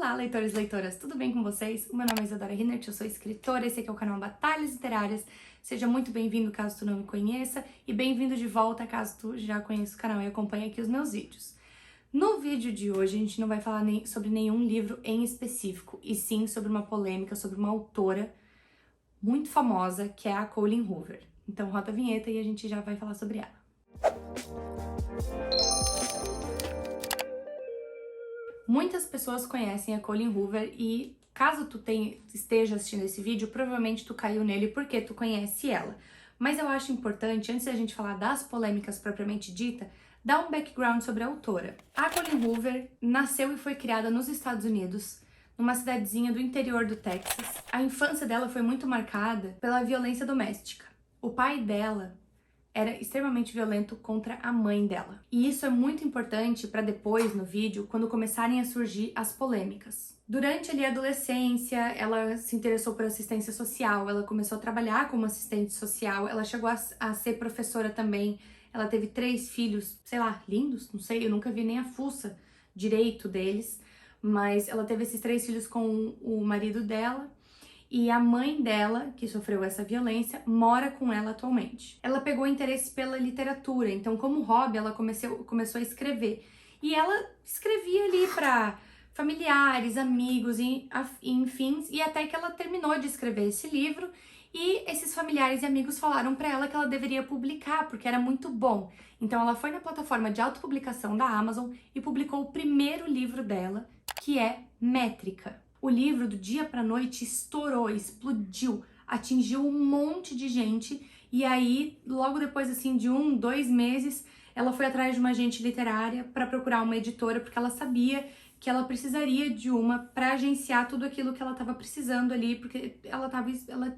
Olá, leitores e leitoras, tudo bem com vocês? O meu nome é Isadora Rinert, eu sou escritora, esse aqui é o canal Batalhas Literárias. Seja muito bem-vindo caso tu não me conheça e bem-vindo de volta caso tu já conheça o canal e acompanhe aqui os meus vídeos. No vídeo de hoje a gente não vai falar sobre nenhum livro em específico, e sim sobre uma polêmica, sobre uma autora muito famosa, que é a Colleen Hoover. Então roda a vinheta e a gente já vai falar sobre ela. Muitas pessoas conhecem a Colleen Hoover e caso tu esteja assistindo esse vídeo, provavelmente tu caiu nele porque tu conhece ela. Mas eu acho importante, antes da gente falar das polêmicas propriamente dita, dar um background sobre a autora. A Colleen Hoover nasceu e foi criada nos Estados Unidos, numa cidadezinha do interior do Texas. A infância dela foi muito marcada pela violência doméstica. O pai dela era extremamente violento contra a mãe dela. E isso é muito importante para depois, no vídeo, quando começarem a surgir as polêmicas. Durante ali a adolescência, ela se interessou por assistência social, ela começou a trabalhar como assistente social, ela chegou a ser professora também, ela teve 3 filhos, sei lá, lindos, não sei, eu nunca vi nem a fuça direito deles, mas ela teve esses 3 filhos com o marido dela, e a mãe dela, que sofreu essa violência, mora com ela atualmente. Ela pegou interesse pela literatura, então como hobby ela começou a escrever. E ela escrevia ali para familiares, amigos, enfim, e até que ela terminou de escrever esse livro e esses familiares e amigos falaram para ela que ela deveria publicar, porque era muito bom. Então ela foi na plataforma de autopublicação da Amazon e publicou o primeiro livro dela, que é Métrica. O livro, do dia pra noite, estourou, explodiu, atingiu um monte de gente e aí, logo depois assim de 2 meses, ela foi atrás de uma agente literária para procurar uma editora, porque ela sabia que ela precisaria de uma para agenciar tudo aquilo que ela estava precisando ali, porque ela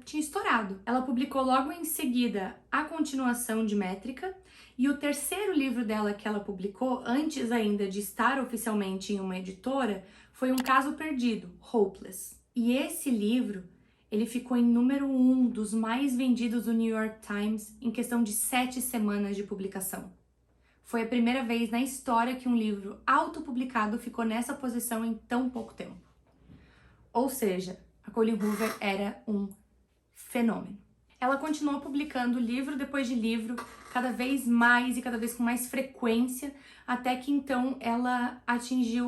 tinha estourado. Ela publicou logo em seguida a continuação de Métrica e o terceiro livro dela que ela publicou, antes ainda de estar oficialmente em uma editora, foi Um Caso Perdido, Hopeless. E esse livro, ele ficou em número 1 dos mais vendidos do New York Times em questão de 7 semanas de publicação. Foi a primeira vez na história que um livro autopublicado ficou nessa posição em tão pouco tempo. Ou seja, a Colleen Hoover era um fenômeno. Ela continuou publicando livro depois de livro, cada vez mais e cada vez com mais frequência, até que então ela atingiu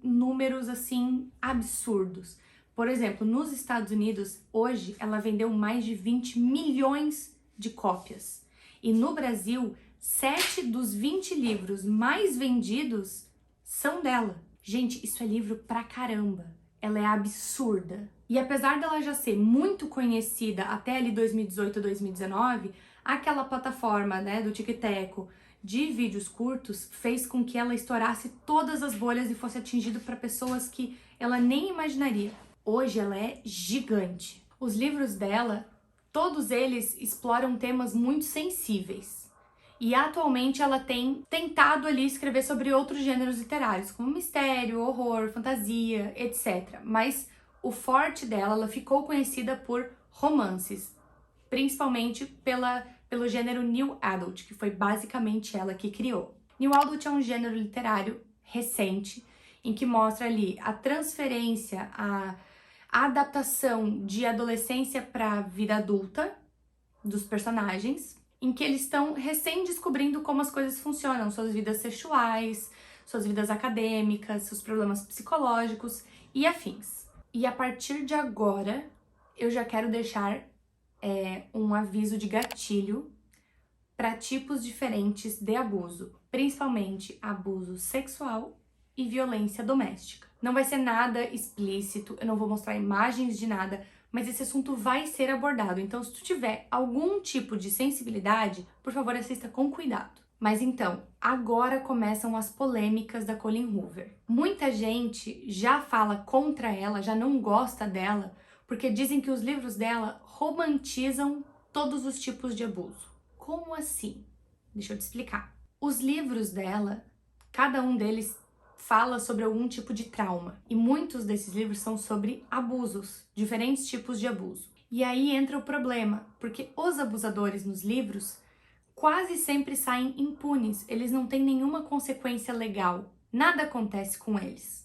números assim absurdos. Por exemplo, nos Estados Unidos, hoje ela vendeu mais de 20 milhões de cópias. E no Brasil, 7 dos 20 livros mais vendidos são dela. Gente, isso é livro pra caramba. Ela é absurda. E apesar dela já ser muito conhecida até ali 2018, 2019, aquela plataforma, né, do TikTok de vídeos curtos fez com que ela estourasse todas as bolhas e fosse atingido para pessoas que ela nem imaginaria. Hoje ela é gigante. Os livros dela, todos eles exploram temas muito sensíveis. E atualmente ela tem tentado ali escrever sobre outros gêneros literários, como mistério, horror, fantasia, etc. Mas o forte dela, ela ficou conhecida por romances, principalmente pelo gênero New Adult, que foi basicamente ela que criou. New Adult é um gênero literário recente, em que mostra ali a transferência, a adaptação de adolescência para vida adulta dos personagens, em que eles estão recém descobrindo como as coisas funcionam, suas vidas sexuais, suas vidas acadêmicas, seus problemas psicológicos e afins. E a partir de agora, eu já quero deixar um aviso de gatilho para tipos diferentes de abuso, principalmente abuso sexual e violência doméstica. Não vai ser nada explícito, eu não vou mostrar imagens de nada, mas esse assunto vai ser abordado. Então, se tu tiver algum tipo de sensibilidade, por favor, assista com cuidado. Mas então, agora começam as polêmicas da Colleen Hoover. Muita gente já fala contra ela, já não gosta dela, porque dizem que os livros dela romantizam todos os tipos de abuso. Como assim? Deixa eu te explicar. Os livros dela, cada um deles fala sobre algum tipo de trauma. E muitos desses livros são sobre abusos, diferentes tipos de abuso. E aí entra o problema, porque os abusadores nos livros quase sempre saem impunes, eles não têm nenhuma consequência legal, nada acontece com eles.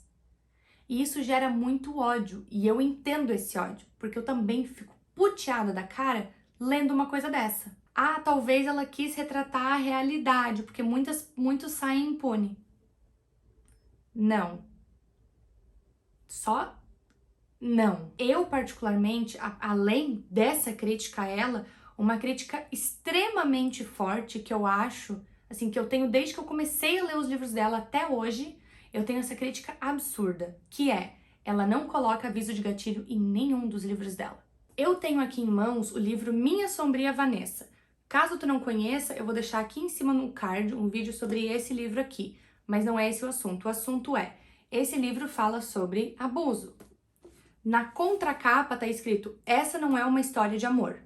E isso gera muito ódio. E eu entendo esse ódio, porque eu também fico puteada da cara lendo uma coisa dessa. Ah, talvez ela quis retratar a realidade, porque muitos saem impune. Não. Só não. Eu, particularmente, além dessa crítica a ela, uma crítica extremamente forte que eu acho, assim, que eu tenho desde que eu comecei a ler os livros dela até hoje, eu tenho essa crítica absurda, que é, ela não coloca aviso de gatilho em nenhum dos livros dela. Eu tenho aqui em mãos o livro Minha Sombria Vanessa. Caso tu não conheça, eu vou deixar aqui em cima no card um vídeo sobre esse livro aqui, mas não é esse o assunto. O assunto é, esse livro fala sobre abuso. Na contracapa tá escrito, essa não é uma história de amor.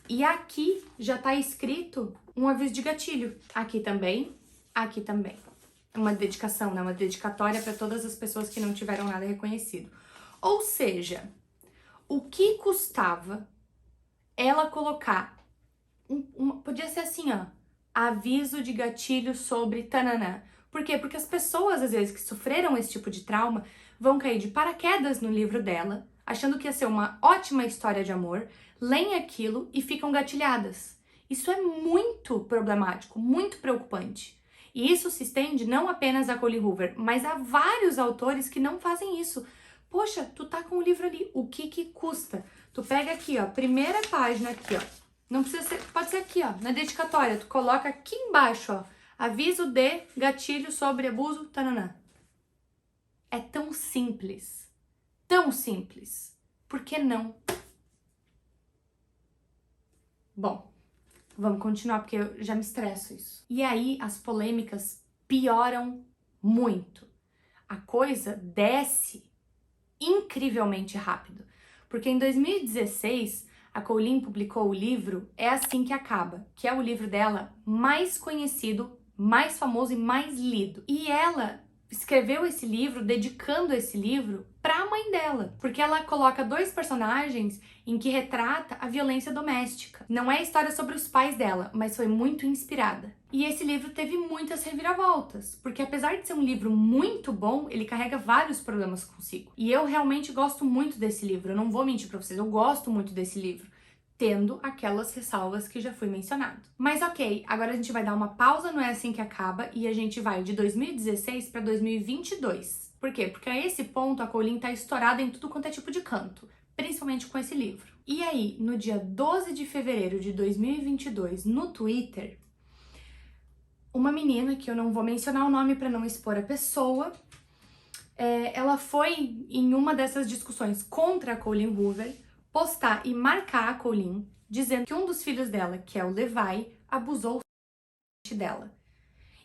E aqui já tá escrito um aviso de gatilho. Aqui também, aqui também. Uma dedicação, né? Uma dedicatória para todas as pessoas que não tiveram nada reconhecido. Ou seja, o que custava ela colocar, podia ser assim, ó, aviso de gatilho sobre tananã. Por quê? Porque as pessoas, às vezes, que sofreram esse tipo de trauma, vão cair de paraquedas no livro dela, achando que ia ser uma ótima história de amor, leem aquilo e ficam gatilhadas. Isso é muito problemático, muito preocupante. E isso se estende não apenas a Colleen Hoover, mas a vários autores que não fazem isso. Poxa, tu tá com o livro ali, o que que custa? Tu pega aqui, ó, primeira página aqui, ó. Não precisa ser, pode ser aqui, ó, na dedicatória. Tu coloca aqui embaixo, ó, aviso de gatilho sobre abuso, tananã. É tão simples. Tão simples. Por que não? Bom, vamos continuar porque eu já me estresso isso. E aí as polêmicas pioram muito. A coisa desce incrivelmente rápido. Porque em 2016, a Colleen publicou o livro É Assim que Acaba, que é o livro dela mais conhecido, mais famoso e mais lido. E ela escreveu esse livro, dedicando esse livro para a mãe dela, porque ela coloca dois personagens em que retrata a violência doméstica. Não é história sobre os pais dela, mas foi muito inspirada. E esse livro teve muitas reviravoltas, porque apesar de ser um livro muito bom, ele carrega vários problemas consigo. E eu realmente gosto muito desse livro, eu não vou mentir para vocês, eu gosto muito desse livro, tendo aquelas ressalvas que já fui mencionado. Mas ok, agora a gente vai dar uma pausa, não é assim que acaba, e a gente vai de 2016 para 2022. Por quê? Porque a esse ponto a Colleen tá estourada em tudo quanto é tipo de canto, principalmente com esse livro. E aí, no dia 12 de fevereiro de 2022, no Twitter, uma menina, que eu não vou mencionar o nome para não expor a pessoa, ela foi em uma dessas discussões contra a Colleen Hoover, postar e marcar a Colleen, dizendo que um dos filhos dela, que é o Levi, abusou dela.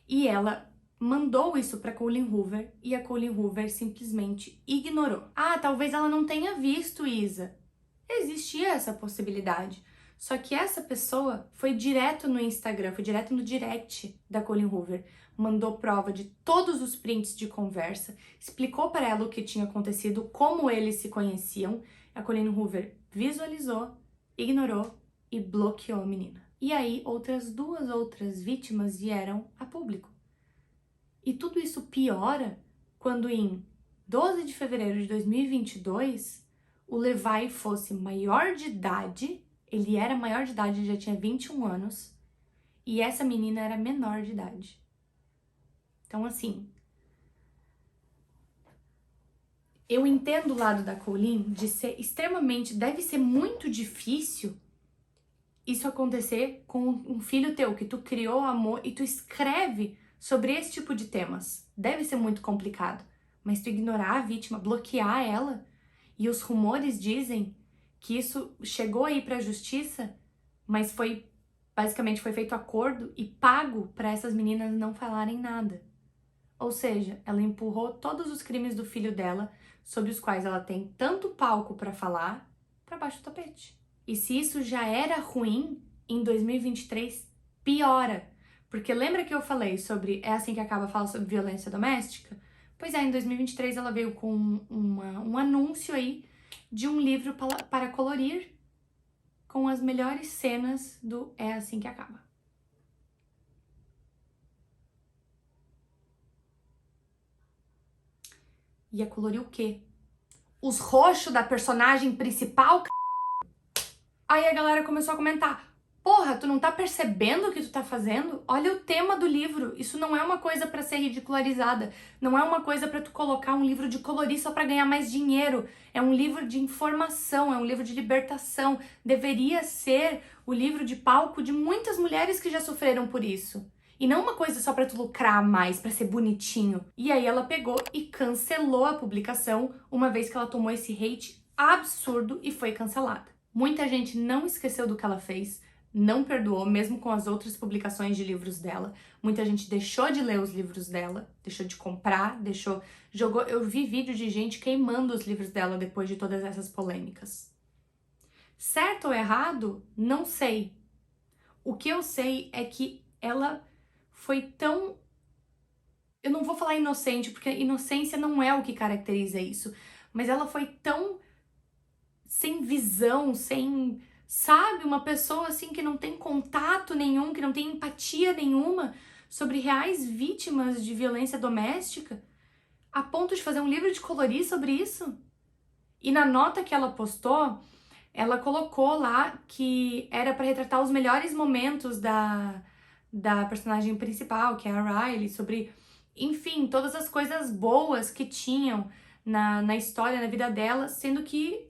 E ela mandou isso para Colleen Hoover e a Colleen Hoover simplesmente ignorou. Ah, talvez ela não tenha visto, Isa. Existia essa possibilidade. Só que essa pessoa foi direto no Instagram, foi direto no direct da Colleen Hoover, mandou prova de todos os prints de conversa, explicou para ela o que tinha acontecido, como eles se conheciam. A Colleen Hoover visualizou, ignorou e bloqueou a menina. E aí duas outras vítimas vieram a público. E tudo isso piora quando em 12 de fevereiro de 2022 o Levi fosse maior de idade, ele era maior de idade, já tinha 21 anos, e essa menina era menor de idade. Então, assim, eu entendo o lado da Colleen de ser extremamente, deve ser muito difícil isso acontecer com um filho teu, que tu criou amor e tu escreve sobre esse tipo de temas. Deve ser muito complicado, mas tu ignorar a vítima, bloquear ela, e os rumores dizem que isso chegou aí para a justiça, mas basicamente foi feito acordo e pago para essas meninas não falarem nada. Ou seja, ela empurrou todos os crimes do filho dela, sobre os quais ela tem tanto palco para falar, para baixo do tapete. E se isso já era ruim, em 2023 piora. Porque lembra que eu falei sobre É Assim que Acaba, fala sobre violência doméstica? Pois é, em 2023 ela veio com um anúncio aí de um livro para colorir com as melhores cenas do É Assim que Acaba. Ia colorir o quê? Os roxos da personagem principal? Aí a galera começou a comentar: porra, tu não tá percebendo o que tu tá fazendo? Olha o tema do livro. Isso não é uma coisa pra ser ridicularizada. Não é uma coisa pra tu colocar um livro de colorir só pra ganhar mais dinheiro. É um livro de informação, é um livro de libertação. Deveria ser o livro de palco de muitas mulheres que já sofreram por isso. E não uma coisa só pra tu lucrar mais, pra ser bonitinho. E aí ela pegou e cancelou a publicação, uma vez que ela tomou esse hate absurdo e foi cancelada. Muita gente não esqueceu do que ela fez, não perdoou, mesmo com as outras publicações de livros dela. Muita gente deixou de ler os livros dela, deixou de comprar, jogou. Eu vi vídeo de gente queimando os livros dela depois de todas essas polêmicas. Certo ou errado? Não sei. O que eu sei é que ela foi tão... Eu não vou falar inocente, porque inocência não é o que caracteriza isso, mas ela foi tão sem visão, sem, sabe, uma pessoa assim que não tem contato nenhum, que não tem empatia nenhuma sobre reais vítimas de violência doméstica, a ponto de fazer um livro de colorir sobre isso. E na nota que ela postou, ela colocou lá que era para retratar os melhores momentos da personagem principal, que é a Riley, sobre, enfim, todas as coisas boas que tinham na história, na vida dela, sendo que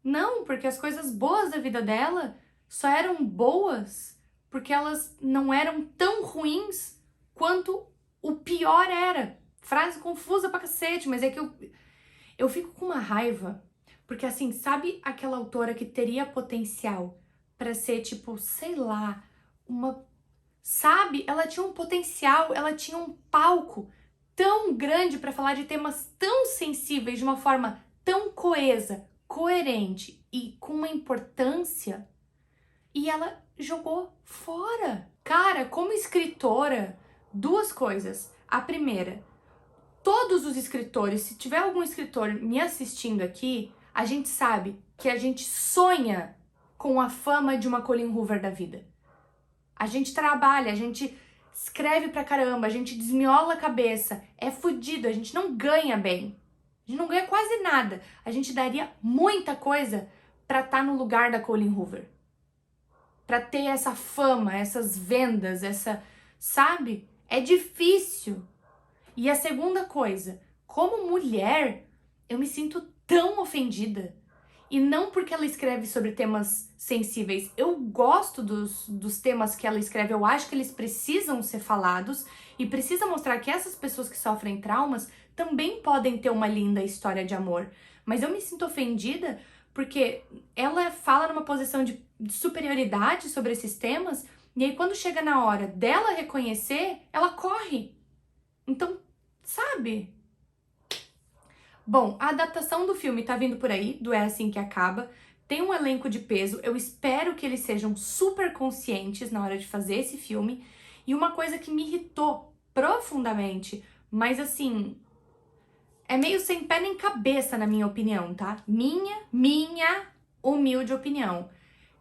não, porque as coisas boas da vida dela só eram boas porque elas não eram tão ruins quanto o pior era. Frase confusa pra cacete, mas é que eu fico com uma raiva, porque assim, sabe aquela autora que teria potencial pra ser tipo, sei lá, uma... Sabe? Ela tinha um potencial, ela tinha um palco tão grande pra falar de temas tão sensíveis de uma forma tão coesa, coerente e com uma importância, e ela jogou fora. Cara, como escritora, duas coisas. A primeira, todos os escritores, se tiver algum escritor me assistindo aqui, a gente sabe que a gente sonha com a fama de uma Colleen Hoover da vida. A gente trabalha, a gente escreve pra caramba, a gente desmiola a cabeça, é fudido, a gente não ganha bem. A gente não ganha quase nada. A gente daria muita coisa pra estar no lugar da Colleen Hoover. Pra ter essa fama, essas vendas, sabe? É difícil. E a segunda coisa, como mulher, eu me sinto tão ofendida. E não porque ela escreve sobre temas sensíveis. Eu gosto dos temas que ela escreve, eu acho que eles precisam ser falados e precisa mostrar que essas pessoas que sofrem traumas também podem ter uma linda história de amor. Mas eu me sinto ofendida porque ela fala numa posição de superioridade sobre esses temas e aí quando chega na hora dela reconhecer, ela corre. Então, sabe? Bom, a adaptação do filme tá vindo por aí, do É Assim Que Acaba. Tem um elenco de peso, eu espero que eles sejam super conscientes na hora de fazer esse filme. E uma coisa que me irritou profundamente, mas assim, é meio sem pé nem cabeça na minha opinião, tá? Minha humilde opinião.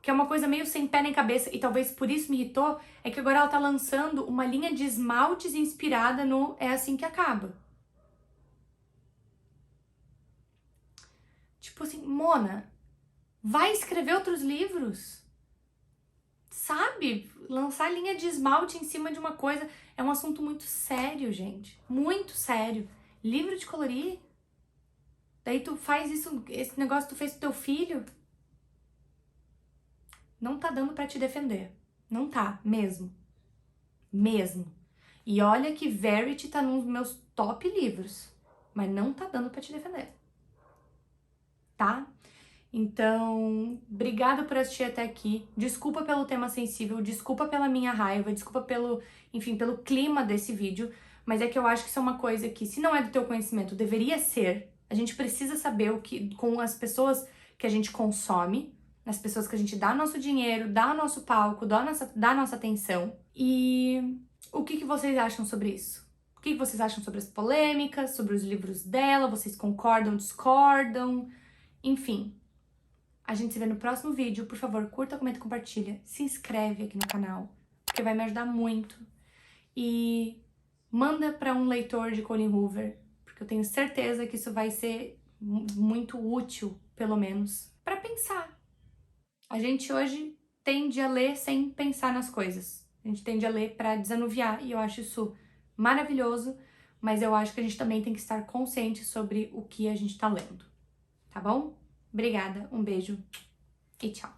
Que é uma coisa meio sem pé nem cabeça, e talvez por isso me irritou, é que agora ela tá lançando uma linha de esmaltes inspirada no É Assim Que Acaba. Tipo assim, Mona, vai escrever outros livros. Sabe? Lançar linha de esmalte em cima de uma coisa é um assunto muito sério, gente. Muito sério. Livro de colorir? Daí tu faz isso, esse negócio tu fez pro teu filho? Não tá dando pra te defender. Não tá, mesmo. Mesmo. E olha que Verity tá nos meus top livros. Mas não tá dando pra te defender. Tá? Então, obrigada por assistir até aqui. Desculpa pelo tema sensível, desculpa pela minha raiva, desculpa pelo, enfim, pelo clima desse vídeo, mas é que eu acho que isso é uma coisa que, se não é do teu conhecimento, deveria ser. A gente precisa saber o que, com as pessoas que a gente consome, as pessoas que a gente dá nosso dinheiro, dá nosso palco, dá nossa atenção. E o que vocês acham sobre isso? O que vocês acham sobre as polêmicas, sobre os livros dela? Vocês concordam, discordam? Enfim. A gente se vê no próximo vídeo. Por favor, curta, comenta e compartilha. Se inscreve aqui no canal, porque vai me ajudar muito. E manda pra um leitor de Colleen Hoover, porque que eu tenho certeza que isso vai ser muito útil, pelo menos, para pensar. A gente hoje tende a ler sem pensar nas coisas. A gente tende a ler para desanuviar e eu acho isso maravilhoso, mas eu acho que a gente também tem que estar consciente sobre o que a gente está lendo, tá bom? Obrigada, um beijo e tchau!